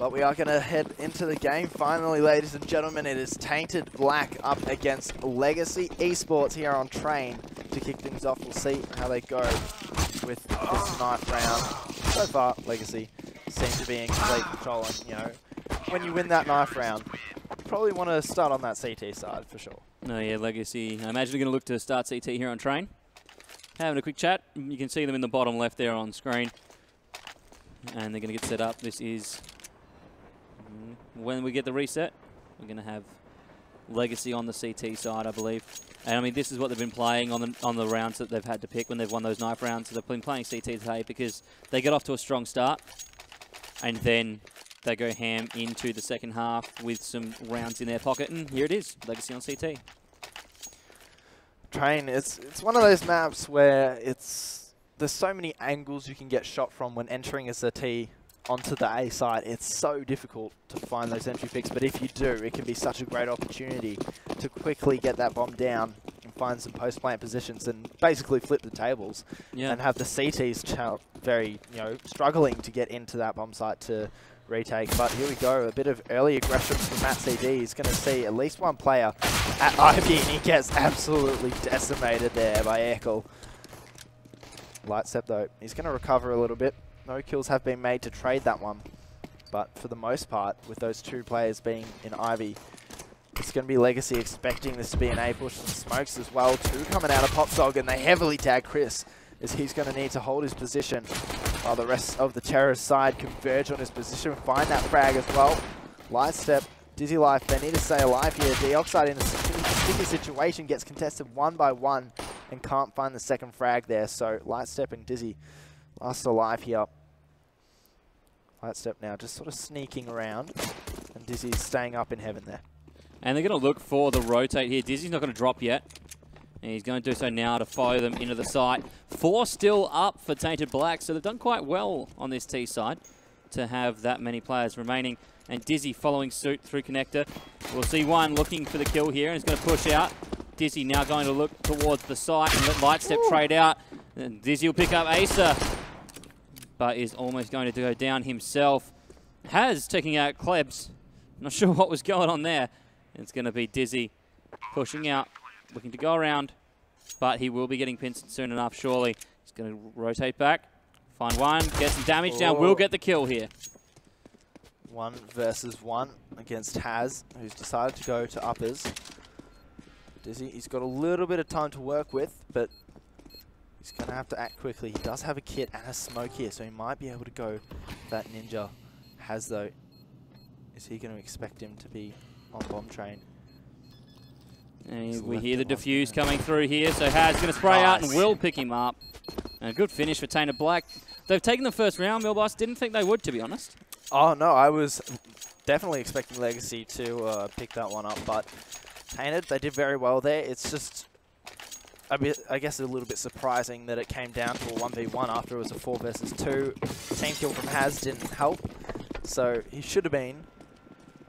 But we are going to head into the game finally, ladies and gentlemen. It is Tainted Black up against Legacy Esports here on Train. To kick things off, we'll see how they go with this knife round. So far, Legacy seem to be in complete control. And, you know, when you win that knife round, you probably want to start on that CT side for sure. No, yeah, Legacy. I imagine they're going to look to start CT here on Train. Having a quick chat. You can see them in the bottom left there on screen. And they're going to get set up. This is when we get the reset. We're going to have Legacy on the CT side, I believe. And I mean, this is what they've been playing on the rounds that they've had to pick when they've won those knife rounds. So they've been playing CT today because they get off to a strong start, and then they go ham into the second half with some rounds in their pocket. And here it is, Legacy on CT. Train, it's one of those maps where there's so many angles you can get shot from when entering as a T onto the A side. It's so difficult to find those entry picks, but if you do, it can be such a great opportunity to quickly get that bomb down and find some post-plant positions and basically flip the tables and have the CTs very, struggling to get into that bomb site to retake. But here we go, a bit of early aggression from Matt CD. He's going to see at least one player at Ivy, and he gets absolutely decimated there by Ekel. Light step though, he's going to recover a little bit. No kills have been made to trade that one, but for the most part, with those two players being in Ivy, it's going to be Legacy expecting this to be an A push. And Smokes as well, two coming out of Popdog, and they heavily tag Chris, as he's going to need to hold his position while the rest of the terrorist side converge on his position, find that frag as well. Light step, Dizzy Life, they need to stay alive here. Deoxide in a sticky situation gets contested one by one and can't find the second frag there, so Light step and Dizzy last alive here. Light step now just sort of sneaking around, and Dizzy's staying up in heaven there. And they're going to look for the rotate here. Dizzy's not going to drop yet. And he's going to do so now to follow them into the site. 4 still up for Tainted Black, so they've done quite well on this T side to have that many players remaining. And Dizzy following suit through connector. We'll see one looking for the kill here, and he's going to push out. Dizzy now going to look towards the site and let Light step trade out. And Dizzy will pick up Acer, but is almost going to go down himself. Has taking out Klebs. Not sure what was going on there. It's going to be Dizzy pushing out, looking to go around, but he will be getting pinned soon enough, surely. He's going to rotate back, find one, get some damage down, will get the kill here. 1 versus 1 against Haz, who's decided to go to uppers. Dizzy, he's got a little bit of time to work with, but he's going to have to act quickly. He does have a kit and a smoke here, so he might be able to go that ninja. Haz, though, is he going to expect him to be on bomb train? And we hear the diffuse coming through here, so Haz going to spray out and will pick him up. And a good finish for Tainted Black. They've taken the first round, Milboss. Didn't think they would, to be honest. Oh, no, I was definitely expecting Legacy to pick that one up, but Tainted, they did very well there. It's just, I guess, a little bit surprising that it came down to a 1v1 after it was a 4 versus 2. Team kill from Haz didn't help, so he should have been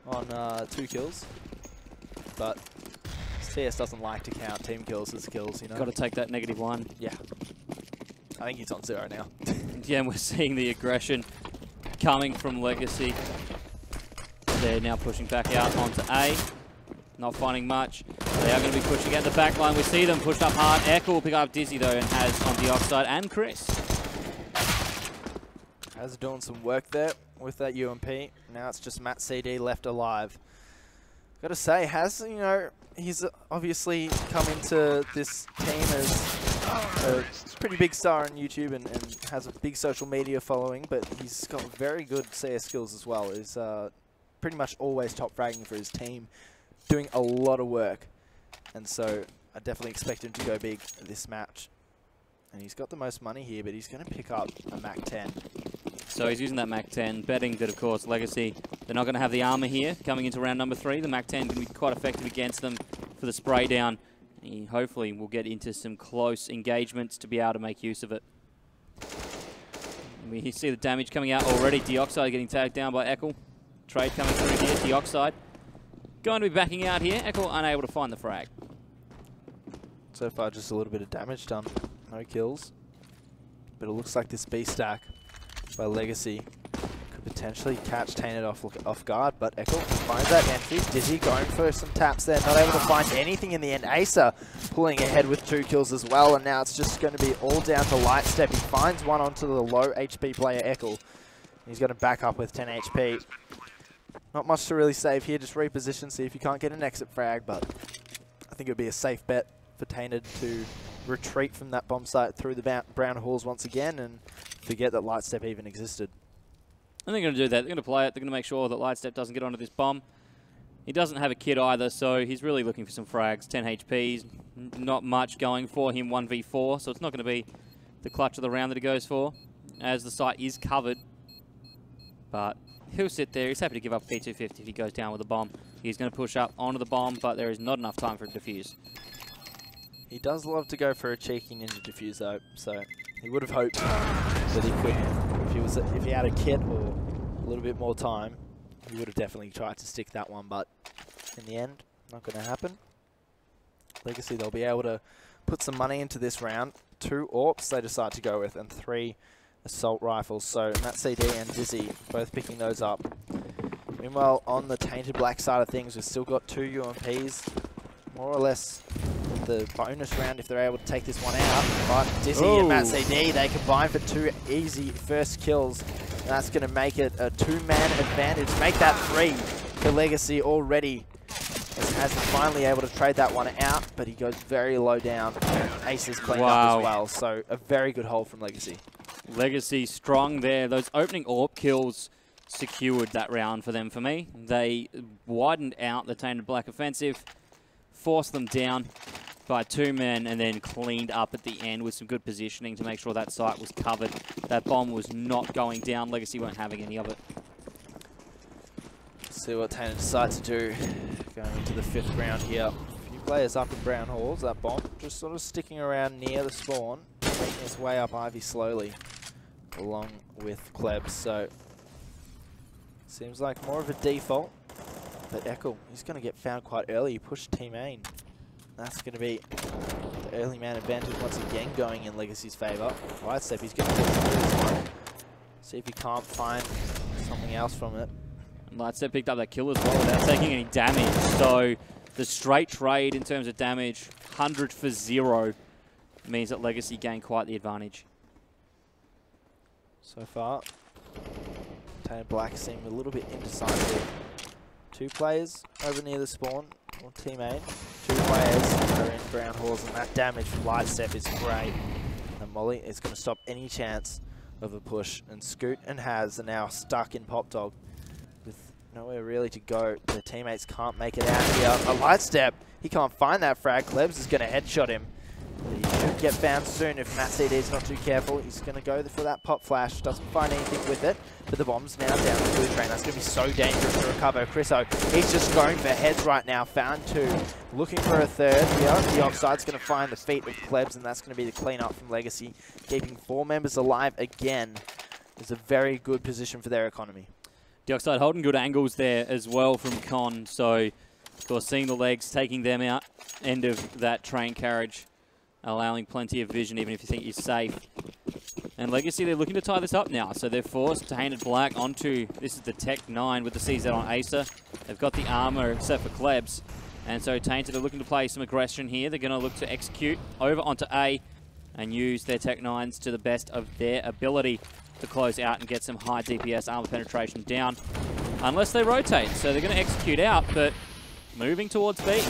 on 2 kills, but CS doesn't like to count team kills as kills, you know. Got to take that -1. Yeah. I think he's on 0 now. Yeah, and we're seeing the aggression coming from Legacy. They're now pushing back out onto A. Not finding much. They are going to be pushing out the back line. We see them push up hard. Echo will pick up Dizzy, though, and Haz on Deoxide and Chris. Haz doing some work there with that UMP. Now it's just Matt CD left alive. Got to say, Haz, he's obviously come into this team as a pretty big star on YouTube and has a big social media following, but he's got very good CS skills as well. He's pretty much always top fragging for his team, doing a lot of work. And so I definitely expect him to go big this match. And he's got the most money here, but he's going to pick up a Mac 10. So he's using that Mac 10, betting that, of course, Legacy, they're not going to have the armor here coming into round number 3. The Mac 10 can be quite effective against them for the spray down. He hopefully will get into some close engagements to be able to make use of it. We see the damage coming out already. Deoxide getting tagged down by Ekel. Trade coming through here. Deoxide going to be backing out here. Ekel unable to find the frag. So far, just a little bit of damage done. No kills. But it looks like this B stack by Legacy could potentially catch Tainted off guard, but Echo finds that entry. Dizzy going for some taps there, not able to find anything in the end. Acer pulling ahead with 2 kills as well, and now it's just going to be all down to Lightstep. He finds one onto the low HP player Echo. He's going to back up with 10 HP. Not much to really save here, just reposition, see if you can't get an exit frag, but I think it would be a safe bet for Tainted to retreat from that bomb site through the brown halls once again and forget that Lightstep even existed. And they're going to do that. They're going to play it. They're going to make sure that Lightstep doesn't get onto this bomb. He doesn't have a kit either, so he's really looking for some frags. 10 HPs, not much going for him, 1v4, so it's not going to be the clutch of the round that he goes for, as the site is covered. But he'll sit there. He's happy to give up P250 if he goes down with a bomb. He's going to push up onto the bomb, but there is not enough time for it to defuse. He does love to go for a cheeky ninja defuse though, so he would have hoped that he could, if he had a kit or a little bit more time, he would have definitely tried to stick that one, but in the end, not going to happen. Legacy, they'll be able to put some money into this round. 2 AWPs they decide to go with, and 3 assault rifles. So Matt CD and Dizzy both picking those up. Meanwhile, on the Tainted Black side of things, we've still got 2 UMPs, more or less the bonus round if they're able to take this one out. But Dizzy and Matt CD, they combine for 2 easy first kills. And that's going to make it a 2-man advantage. Make that 3 for Legacy already. As he's finally able to trade that one out, but he goes very low down. Ace is cleaned up as well, so a very good hold from Legacy. Legacy strong there. Those opening AWP kills secured that round for them for me. They widened out the Tainted Black offensive, forced them down by 2 men, and then cleaned up at the end with some good positioning to make sure that site was covered. That bomb was not going down. Legacy weren't having any of it. See what Tainted decides to do going into the 5th round here. A few players up in brown halls. That bomb just sort of sticking around near the spawn, making its way up Ivy slowly, along with Klebs. So seems like more of a default. But Echo, he's going to get found quite early. He pushed team A. That's going to be the early man advantage once again going in Legacy's favour. Lightstep, he's going to get through this one. See if he can't find something else from it. Lightstep picked up that kill as well without taking any damage. So the straight trade in terms of damage, 100 for 0, means that Legacy gained quite the advantage. So far, Tainted Black seem a little bit indecisive. 2 players over near the spawn, or team A. 2 players are in brown halls, and that damage from Lightstep is great. And Molly is going to stop any chance of a push. And Scoot and Haz are now stuck in Pop Dog with nowhere really to go. Their teammates can't make it out here. A Lightstep, he can't find that frag. Klebs is going to headshot him. He should get found soon if Matt CD is not too careful. He's going to go for that pop flash. Doesn't find anything with it. But the bomb's now down the blue train. That's going to be so dangerous to recover. Chriso, he's just going for heads right now. Found 2. Looking for a 3rd here. The offside's going to find the feet of Klebs, and that's going to be the cleanup from Legacy. Keeping 4 members alive again is a very good position for their economy. Dioxide holding good angles there as well from Con. So, of course, seeing the legs, taking them out. End of that train carriage. Allowing plenty of vision even if you think you're safe. And Legacy, they're looking to tie this up now. So they're forced Tainted Black onto, this is the Tech 9 with the CZ on Acer. They've got the armor except for Klebs. And so Tainted are looking to play some aggression here. They're going to look to execute over onto A and use their Tech 9s to the best of their ability to close out and get some high DPS armor penetration down. Unless they rotate. So they're going to execute out, but moving towards B.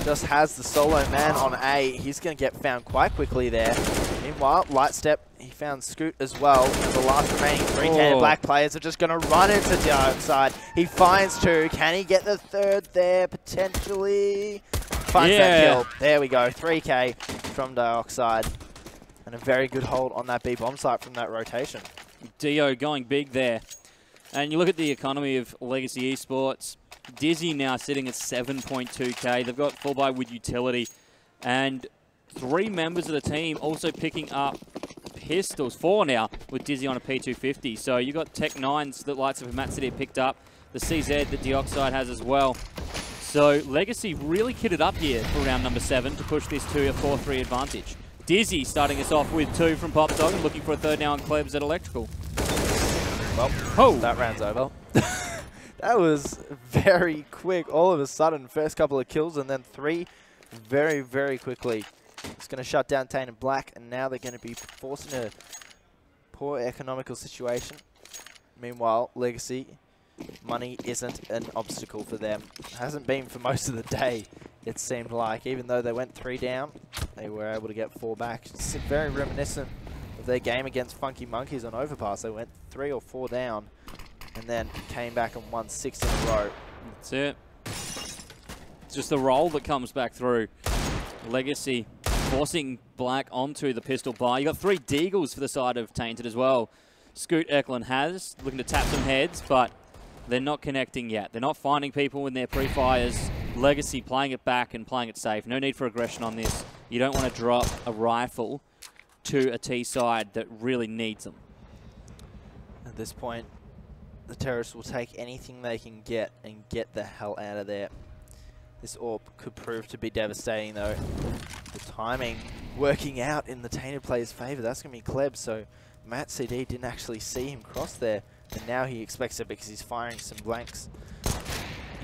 Just has the solo man on A. He's going to get found quite quickly there. Meanwhile, Lightstep, he found Scoot as well. The last remaining 3 Tainted Black players are just going to run into Dioxide. He finds 2. Can he get the 3rd there, potentially? Finds that kill. There we go. 3K from Dioxide. And a very good hold on that B bomb site from that rotation. Dio going big there. And you look at the economy of Legacy Esports. Dizzy now sitting at 7.2k. They've got full buy with utility. And 3 members of the team also picking up pistols. 4 now with Dizzy on a P250. So you've got Tech 9s that Lights of Matt City picked up. The CZ that Dioxide has as well. So Legacy really kitted up here for round number 7 to push this to a 4-3 advantage. Dizzy starting us off with 2 from Pop Dog and looking for a 3rd now on Klebs at Electrical. Well, that round's over. That was very quick. All of a sudden, first couple of kills and then 3 very, very quickly. It's going to shut down Tainted Black, and now they're going to be forced in a poor economical situation. Meanwhile, Legacy, money isn't an obstacle for them. Hasn't been for most of the day, it seemed like. Even though they went 3 down, they were able to get 4 back. It's very reminiscent of their game against Funky Monkeys on Overpass. They went 3 or 4 down and then came back and won 6 in a row. That's it. It's just the roll that comes back through. Legacy forcing Black onto the pistol bar. You got 3 Deagles for the side of Tainted as well. Scoot Eklund has, looking to tap some heads, but they're not connecting yet. They're not finding people in their pre-fires. Legacy playing it back and playing it safe. No need for aggression on this. You don't want to drop a rifle to a T side that really needs them. At this point, the terrorists will take anything they can get and get the hell out of there. This AWP could prove to be devastating though. The timing working out in the Tainted player's favour. That's going to be Kleb, so Matt CD didn't actually see him cross there. And now he expects it because he's firing some blanks.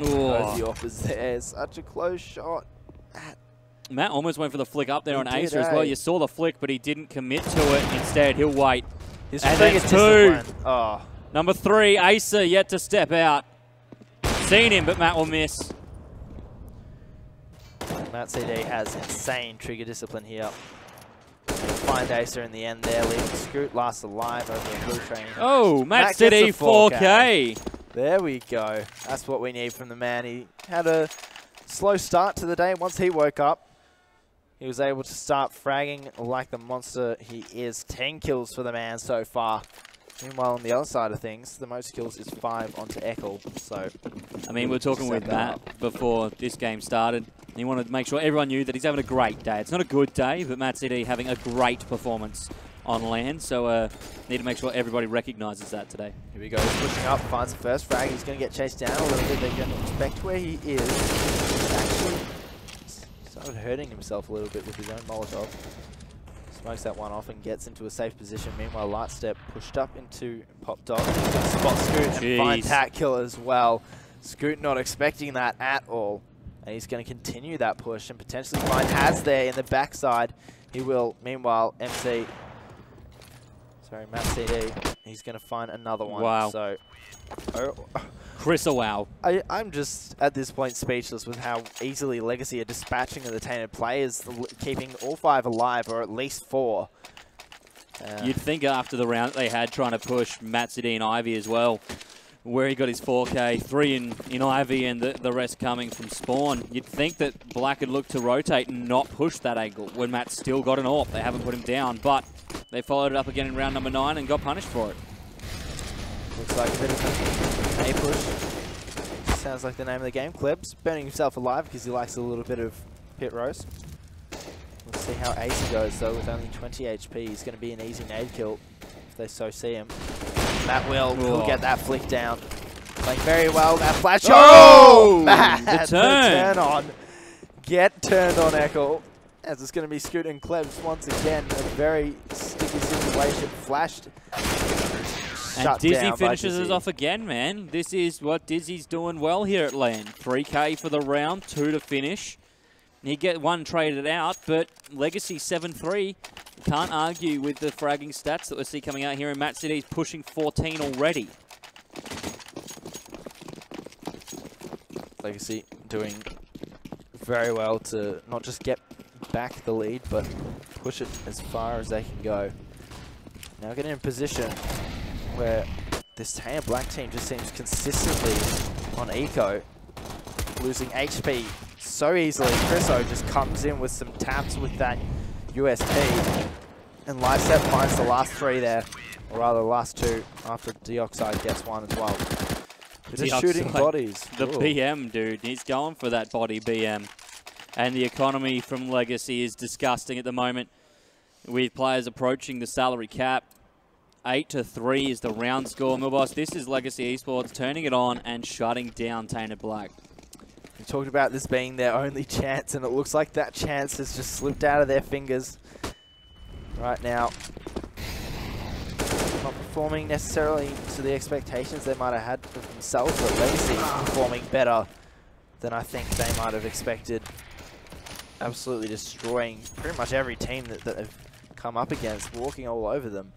Oh. The AWP is there. Such a close shot. Matt almost went for the flick up there on Acer as well. You saw the flick, but he didn't commit to it. Instead, he'll wait. His and that's 2. Oh. Number 3, Acer yet to step out. Seen him, but Matt will miss. Matt CD has insane trigger discipline here. Find Acer in the end there, leaving Scoot last alive over the blue train. Oh, Matt CD 4K. There we go. That's what we need from the man. He had a slow start to the day. Once he woke up, he was able to start fragging like the monster he is. 10 kills for the man so far. Meanwhile, on the other side of things, the most kills is 5 onto Ekel. So, I mean, we were talking with Matt before this game started. He wanted to make sure everyone knew that he's having a great day. It's not a good day, but Matt CD having a great performance on land. So, need to make sure everybody recognises that today. Here we go. He's pushing up, finds the first frag. He's going to get chased down a little bit. They're going to inspect where he is. He's actually started hurting himself a little bit with his own Molotov. Smokes that one off and gets into a safe position. Meanwhile, Lightstep pushed up into Pop Dog. Spot Scoot and find Tat Kill as well. Scoot not expecting that at all. And he's going to continue that push and potentially find Haz there in the backside. He will. Meanwhile, Matt CD, he's going to find another one. Wow. So, Chris, a wow. I'm just, at this point, speechless with how easily Legacy are dispatching the Tainted players, keeping all 5 alive, or at least 4. You'd think after the round that they had trying to push Matt CD and Ivy as well, where he got his 4K, 3 in Ivy and the rest coming from spawn, you'd think that Black would look to rotate and not push that angle when Matt's still got an AWP. They haven't put him down, but they followed it up again in round number 9 and got punished for it. Looks like a bit of an A push. Sounds like the name of the game. Kleb's burning himself alive because he likes a little bit of pit roast. Let's see how Ace goes though. With only 20 HP, he's going to be an easy nade kill if they so see him. Matt will get that flick down. Playing very well. That flash. Oh! Matt, the turn on. Get turned on, Ekel. As it's going to be Scoot and Klebs once again. A very sticky situation. Flashed. And Dizzy finishes us off again, man. This is what Dizzy's doing well here at LAN. 3K for the round, 2 to finish. He get 1 traded out, but Legacy 7-3. Can't argue with the fragging stats that we see coming out here. And Matt City's pushing 14 already. Legacy doing very well to not just get back the lead, but push it as far as they can go. Now getting in position where this Tainted Black team just seems consistently on eco, losing HP so easily. Chriso just comes in with some taps with that USP, and Lightstep finds the last 3 there, or rather the last 2 after Deoxide gets 1 as well. They're just shooting bodies. The BM, dude, he's going for that body BM. And the economy from Legacy is disgusting at the moment, with players approaching the salary cap. 8-3 is the round score. Milboss, this is Legacy Esports turning it on and shutting down Tainted Black. We talked about this being their only chance, and it looks like that chance has just slipped out of their fingers right now. not performing necessarily to the expectations they might have had for themselves, but Legacy performing better than I think they might have expected. Absolutely destroying pretty much every team that they've come up against, walking all over them.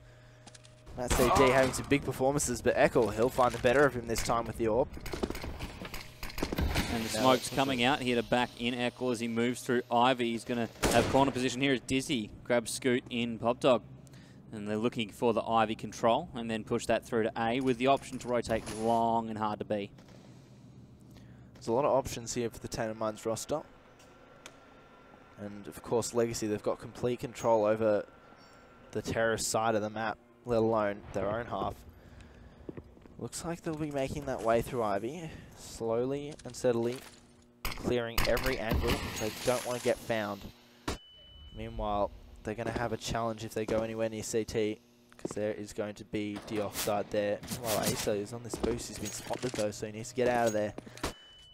Matt CD having some big performances, but Echo, he'll find the better of him this time with the AWP. And the smoke's coming out here to back in Echo as he moves through Ivy. He's going to have corner position here as Dizzy grabs Scoot in Pop Dog. And they're looking for the Ivy control and then push that through to A with the option to rotate long and hard to B. There's a lot of options here for the Tainted Minds roster. And of course Legacy, they've got complete control over the terrorist side of the map, let alone their own half. Looks like they'll be making that way through Ivy, slowly and steadily, clearing every angle. They don't want to get found. Meanwhile, they're going to have a challenge if they go anywhere near CT, because there is going to be Dioxide there. While Asa is on this boost, he's been spotted though, so he needs to get out of there.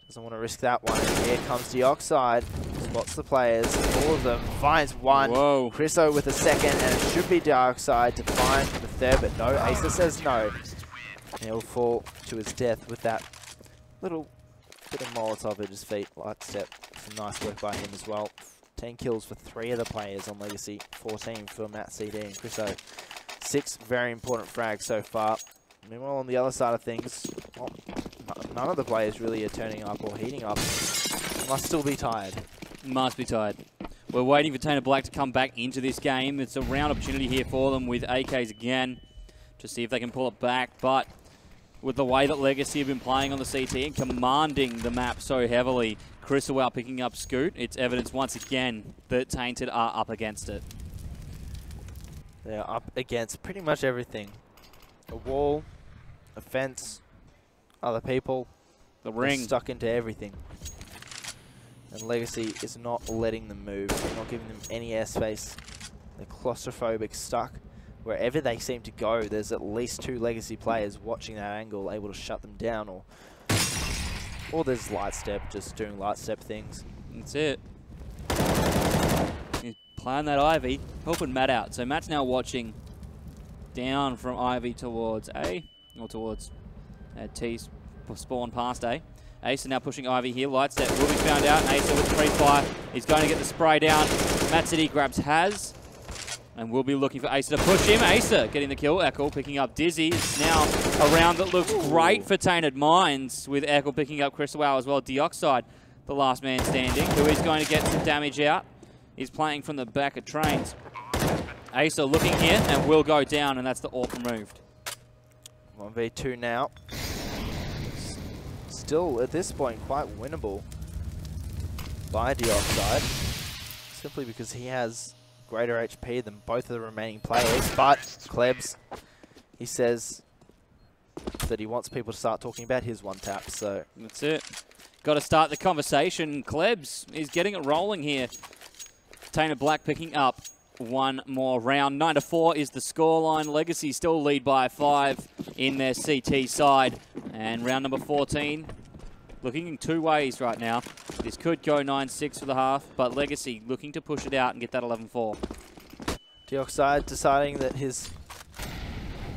Doesn't want to risk that one. And here comes Dioxide, spots the players, all of them, finds one. Whoa. Chriso with a second, and it should be Dioxide to find the third, but no, Asa says no. And he'll fall to his death with that little bit of Molotov at his feet. Light step, some nice work by him as well. 10 kills for 3 of the players on Legacy, 14 for Matt CD and Chriso. 6 very important frags so far. Meanwhile, on the other side of things, well, none of the players really are turning up or heating up. Must still be tired. Must be tired. We're waiting for Tainted Black to come back into this game. It's a round opportunity here for them with AKs again to see if they can pull it back. But with the way that Legacy have been playing on the CT and commanding the map so heavily, Crusoe picking up Scoot, it's evidence once again that Tainted are up against it. They're up against pretty much everything. A wall, a fence, other people. The ring. They're stuck into everything. And Legacy is not letting them move. They're not giving them any airspace. They're claustrophobic, stuck. Wherever they seem to go, there's at least 2 Legacy players watching that angle, able to shut them down, or there's Lightstep just doing Lightstep things. That's it. He's playing that Ivy, helping Matt out. So Matt's now watching down from Ivy towards A, or towards T, spawn past A. Asa now pushing Ivy here. Lightstep will be found out. Asa with the pre-fire. He's going to get the spray down. Matt City grabs Haz. And we'll be looking for Asa to push him. Asa getting the kill. Echo picking up Dizzy. It's now a round that looks great for Tainted Minds, with Echo picking up Crystal as well. Dioxide, the last man standing, who is going to get some damage out. He's playing from the back of trains. Asa looking here and will go down, and that's the AWP removed. 1v2 now. Still, at this point, quite winnable by Dioxide, simply because he has greater HP than both of the remaining players. But Klebs, he says that he wants people to start talking about his one tap, so that's it. Got to start the conversation. Klebs is getting it rolling here. Tainted Black picking up one more round. 9-4 is the scoreline. Legacy still lead by 5 in their CT side. And round number 14, looking in 2 ways right now. This could go 9-6 for the half, but Legacy looking to push it out and get that 11-4. Dioxide deciding that his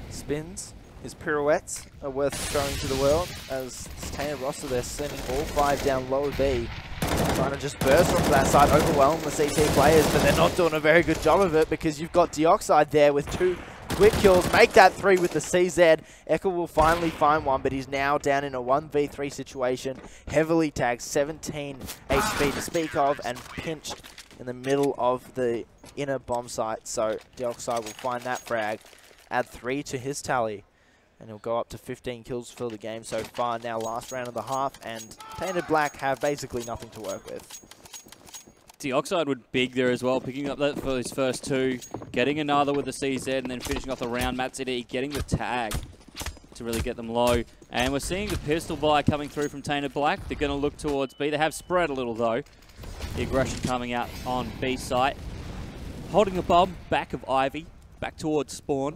spins, his pirouettes, are worth showing to the world. As this Tainted roster, they're sending all 5 down lower B. Trying to just burst onto that side, overwhelm the CT players, but they're not doing a very good job of it, because you've got Dioxide there with 2 quick kills, make that 3 with the CZ. Echo will finally find one, but he's now down in a 1v3 situation. Heavily tagged, 17 HP to speak of, and pinched in the middle of the inner bomb site. So Dioxide will find that frag, add 3 to his tally, and he'll go up to 15 kills for the game so far. Now last round of the half, and Tainted Black have basically nothing to work with. Dioxide would big there as well, picking up that for his first 2, getting another with the CZ, and then finishing off the round. Matt CD getting the tag to really get them low. And we're seeing the pistol buy coming through from Tainted Black. They're going to look towards B. They have spread a little though. The aggression coming out on B site. Holding the bomb back of Ivy, back towards spawn.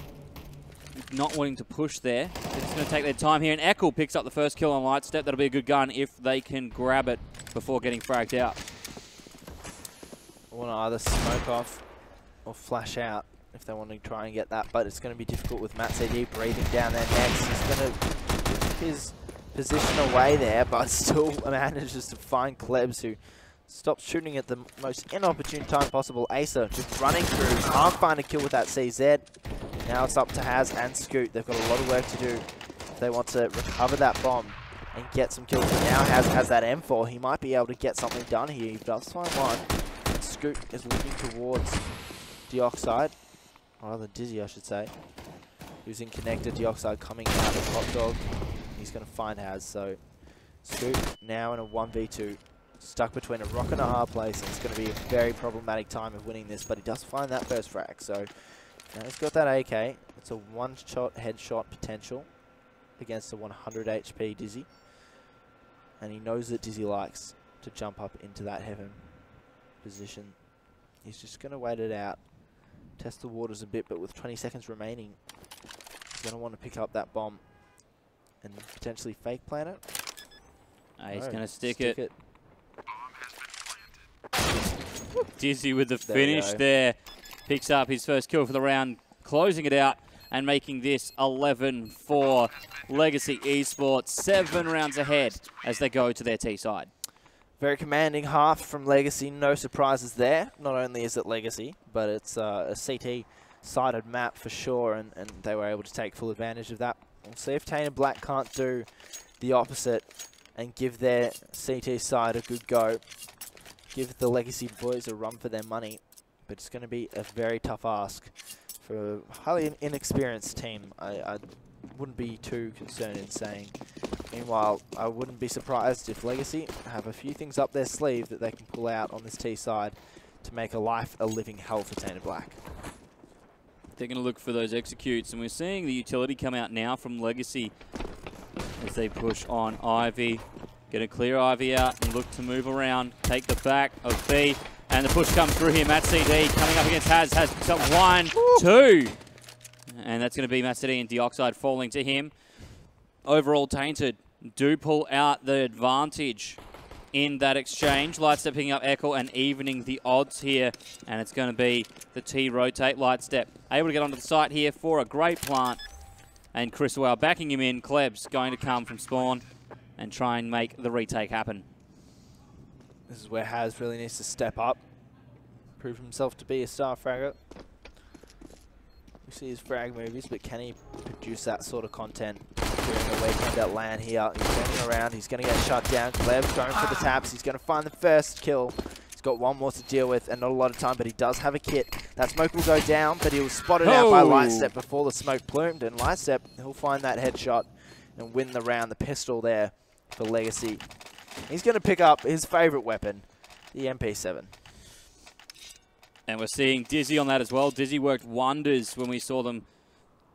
Not wanting to push there. They're just going to take their time here. And Echo picks up the first kill on Lightstep. That'll be a good gun if they can grab it before getting fragged out. Want to either smoke off or flash out. if they want to try and get that, but it's going to be difficult with Matt CD breathing down their necks. He's going to give his position away there, but still manages to find Klebs, who stops shooting at the most inopportune time possible. Acer just running through, can't find a kill with that CZ. Now it's up to Haz and Scoot. They've got a lot of work to do if they want to recover that bomb and get some kills. Now Haz has that M4. He might be able to get something done here. He does find one. And Scoot is looking towards Dioxide, or rather Dizzy I should say, who's in connected. Dioxide coming out of Hot Dog. He's going to find Haz, so Scoot now in a 1v2, stuck between a rock and a hard place, and it's going to be a very problematic time of winning this, but he does find that first frag, so now he's got that AK. It's a one-shot headshot potential against a 100 HP Dizzy, and he knows that Dizzy likes to jump up into that heaven position. He's just going to wait it out, test the waters a bit, but with 20 seconds remaining, he's going to want to pick up that bomb and potentially fake plant it. He's going to stick it. Dizzy with the finish there. Picks up his first kill for the round, closing it out and making this 11-4. Legacy Esports 7 rounds ahead as they go to their T side. Very commanding half from Legacy. No surprises there. Not only is it Legacy, but it's a CT-sided map for sure, and they were able to take full advantage of that. We'll see if Tainted Black can't do the opposite and give their CT side a good go. Give the Legacy boys a run for their money. But it's going to be a very tough ask for a highly inexperienced team. I wouldn't be too concerned in saying. Meanwhile, I wouldn't be surprised if Legacy have a few things up their sleeve that they can pull out on this T side to make a life a living hell for Tainted Black. They're going to look for those executes, and we're seeing the utility come out now from Legacy as they push on Ivy. Going to clear Ivy out and look to move around, take the back of B, and the push comes through here. Matt CD coming up against Haz picks up 1, 2, and that's going to be Matt CD and Dioxide falling to him. Overall, Tainted do pull out the advantage in that exchange. Lightstep picking up Echo and evening the odds here, and it's going to be the T rotate. Lightstep able to get onto the site here for a great plant, and Criswell backing him in. Klebs going to come from spawn and try and make the retake happen. This is where Haz really needs to step up, prove himself to be a star fragger. We see his frag movies, but can he produce that sort of content during the weekend at LAN here? He's turning around, he's going to get shut down. Klebs going for the taps, he's going to find the first kill. He's got one more to deal with and not a lot of time, but he does have a kit. That smoke will go down, but he was spotted out by Lightstep before the smoke plumed, and Lightstep, he'll find that headshot and win the round. The pistol there for Legacy. He's going to pick up his favorite weapon, the MP7. And we're seeing Dizzy on that as well. Dizzy worked wonders when we saw them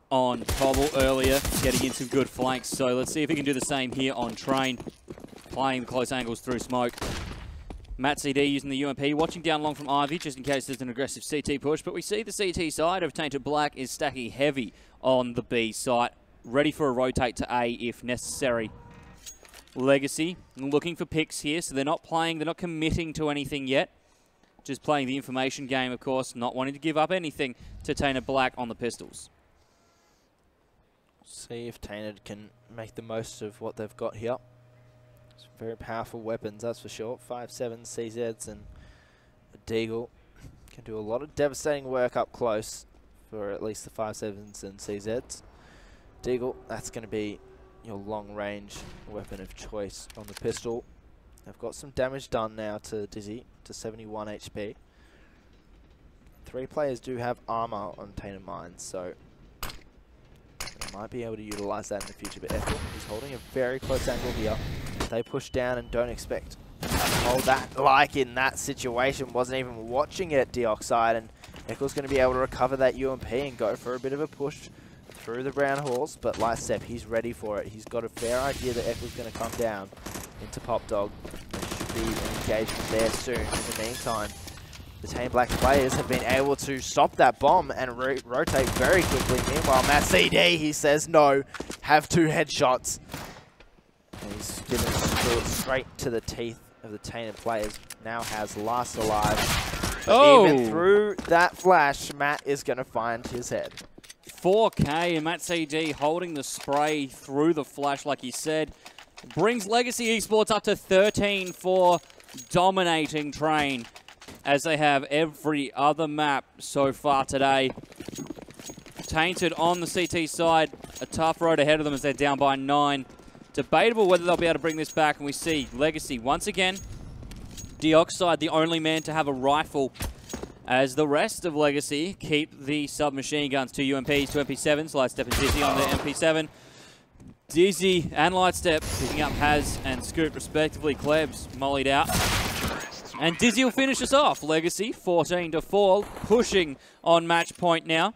on Cobble earlier, getting in some good flanks. So let's see if he can do the same here on Train, playing the close angles through smoke. Matt CD using the UMP, watching down long from Ivy, just in case there's an aggressive CT push. But we see the CT side of Tainted Black is stacking heavy on the B site, ready for a rotate to A if necessary. Legacy looking for picks here, so they're not playing, they're not committing to anything yet. Just playing the information game, of course, not wanting to give up anything to Tainted Black on the pistols. See if Tainted can make the most of what they've got here. Some very powerful weapons, that's for sure. 5.7 CZs and a Deagle. Can do a lot of devastating work up close for at least the 5.7s and CZs. Deagle, that's going to be your long-range weapon of choice on the pistol. They've got some damage done now to Dizzy, to 71 HP. 3 players do have armor on Tainted Mines, so they might be able to utilize that in the future. But Ethel is holding a very close angle here. They push down and don't expect to hold that. Like in that situation, wasn't even watching it, Dioxide, and Echo's going to be able to recover that UMP and go for a bit of a push through the brown halls, but Lightstep, he's ready for it. He's got a fair idea that Echo's going to come down into Pop Dog. There should be an engagement there soon. In the meantime, the Tainted Black players have been able to stop that bomb and rotate very quickly. Meanwhile, Matt CD, he says no, have 2 headshots. And he's given straight to the teeth of the Tainted players. Now has last alive. Oh! Even through that flash, Matt is going to find his head. 4K, and Matt CD holding the spray through the flash, like he said. Brings Legacy Esports up to 13-4, dominating Train, as they have every other map so far today. Tainted on the CT side, a tough road ahead of them as they're down by 9. Debatable whether they'll be able to bring this back, and we see Legacy once again. Dioxide, the only man to have a rifle, as the rest of Legacy keep the submachine guns. 2 UMPs, 2 MP7s, Lightstep and Dizzy on the MP7. Dizzy and Lightstep picking up Haz and Scoop respectively. Klebs mollied out. And Dizzy will finish us off. Legacy 14-4, pushing on match point now.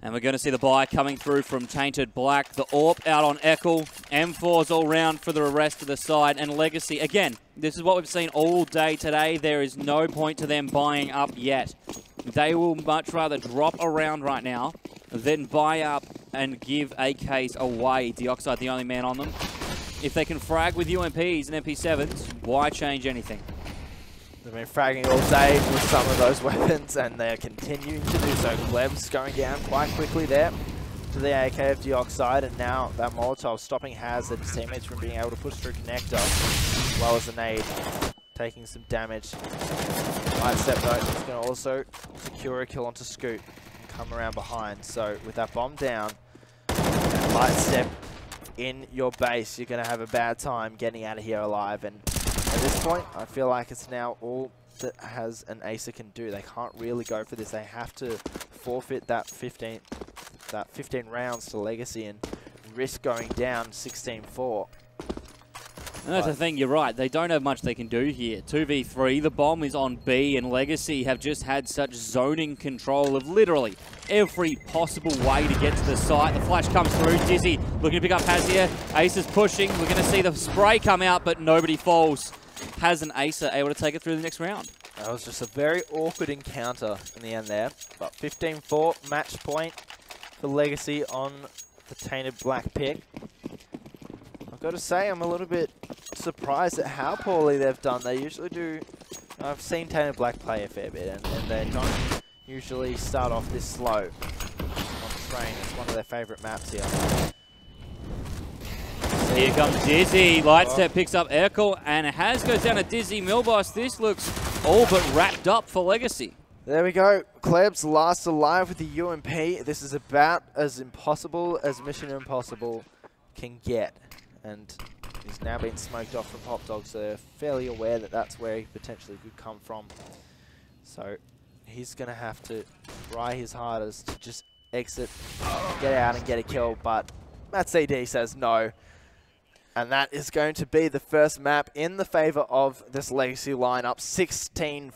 And we're going to see the buy coming through from Tainted Black. The AWP out on Echo. M4s all round for the rest of the side. And Legacy, again, this is what we've seen all day today. There is no point to them buying up yet. They will much rather drop around right now than buy up and give AKs away. Dioxide, the only man on them. If they can frag with UMPs and MP7s, why change anything? They've been fragging all day with some of those weapons, and they're continuing to do so. Gleb's going down quite quickly there to the AK of Dioxide, and now that Molotov stopping Haz and his teammates from being able to push through Connector, as well as a nade, taking some damage. Lightstep though is going to also secure a kill onto Scoot and come around behind. So with that bomb down, and Lightstep in your base, you're going to have a bad time getting out of here alive. And at this point, I feel like it's now all that Haz an Acer can do. They can't really go for this. They have to forfeit that 15 rounds to Legacy and risk going down 16-4. And that's the thing, you're right. They don't have much they can do here. 2v3, the bomb is on B, and Legacy have just had such zoning control of literally every possible way to get to the site. The flash comes through. Dizzy looking to pick up Haz here. Ace is pushing. We're going to see the spray come out, but nobody falls. Haz and Ace are able to take it through the next round. That was just a very awkward encounter in the end there. But 15-4 match point for Legacy on the Tainted Black pick. I've got to say, I'm a little bit surprised at how poorly they've done. They usually do. I've seen Tainted Black play a fair bit, and they don't usually start off this slow on Train. It's one of their favourite maps here. Here comes Dizzy. Lightstep picks up Urkel, and Haz goes down to Dizzy. Milboss, this looks all but wrapped up for Legacy. There we go. Klebs last alive with the UMP. This is about as impossible as Mission Impossible can get. And he's now been smoked off from Hot Dog, so they're fairly aware that that's where he potentially could come from. So he's going to have to try his hardest to just exit, get out and get a kill, but Matt CD says no. And that is going to be the first map in the favor of this Legacy lineup, 16-4.